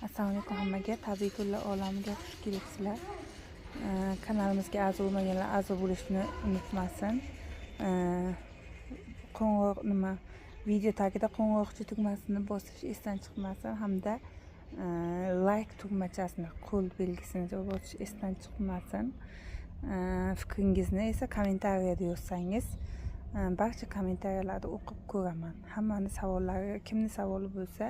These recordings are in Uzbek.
Assalomu alaykum hammaga. Tabiiy gullar olamiga xush kelibsizlar. Kanalimizga a'zo bo'lmaganlar a'zo bo'lishni unutmasin. Qo'ng'iroq video tagida qo'ng'iroqcha tugmasini bosish esdan chiqmasin hamda like tugmachasini, qo'l belgisini bosish esdan chiqmasin. Fikringizni esa kommentariyada yozsangiz, barcha kommentariyalarni o'qib ko'raman. Hammaning savollari, kimning savoli bo'lsa,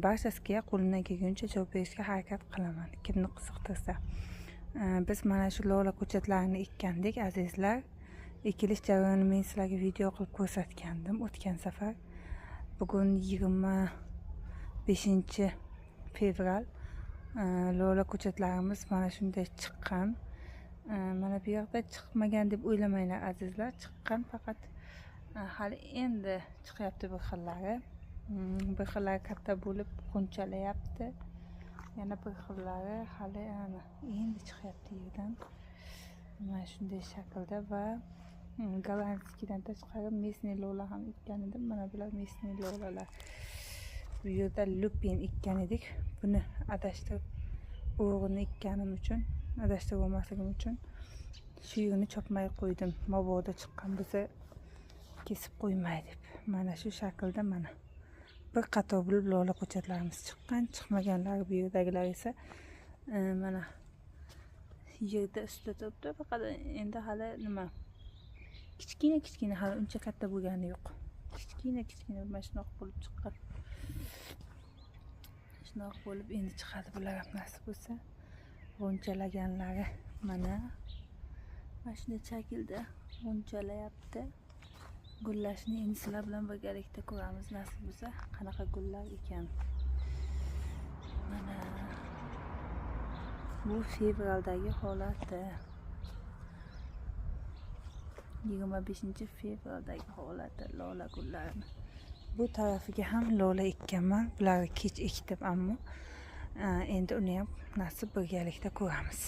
barchasiga qo'limdan kelguncha javob berishga harakat qilaman, kimni qiziqtirsa. Biz mana shu lola ko'chatlarini ekkandik, azizlar. Ekilish jarayonini men sizlarga video qilib ko'rsatgandim o'tgan safar. Bugun 25 fevral. Lola ko'chatlarimiz mana shunday chiqqan. Mana bu yoqda chiqmagan deb o'ylamanglar azizlar, chiqqan, faqat hali endi chiqyapti bir xillari. Bir xillari katta bo'lib g'unchalayapti. Yana bir xillari hali endi chiqyapti yerdan. Mana shunday shaklda va gollandskidan tashqari mesni lola ham ekkan edim. Mana bular mesni lolalar. Bu yerda lupin ekkan edik. Buni adashtirib o'g'rini ekkanim uchun, adashtirib olmasligim uchun shu yerini chopmay qo'ydim. Mabodo chiqqan bo'lsa kesib qo'ymay deb. Mana shu shaklda mana bir qator bo'lib lola ko'chatlarimiz chiqqan. Chiqmaganlari bu yerdagilar esa mana yerda ustida turibdi. Faqat endi hali kichkina hali uncha katta bo'lgani yo'q. Kichkina mana shunaqa bo'lib chiqqan. Shunaqa bo'lib endi chiqadi bular ham nasib bo'lsa. G'unchalaganlari mana shunday shaklda g'unchalayapti. Gullashni endi sizlar bilan birgalikda ko'ramiz, nasib bo'lsa qanaqa gullar ekan. Mana bu fevraldagi holati. 25 fevraldagi holati lola gullarini. Bu tarafiga ham lola ekkanman. Bularni kech ekdim, ammo endi uni ham nasib birgalikda ko'ramiz.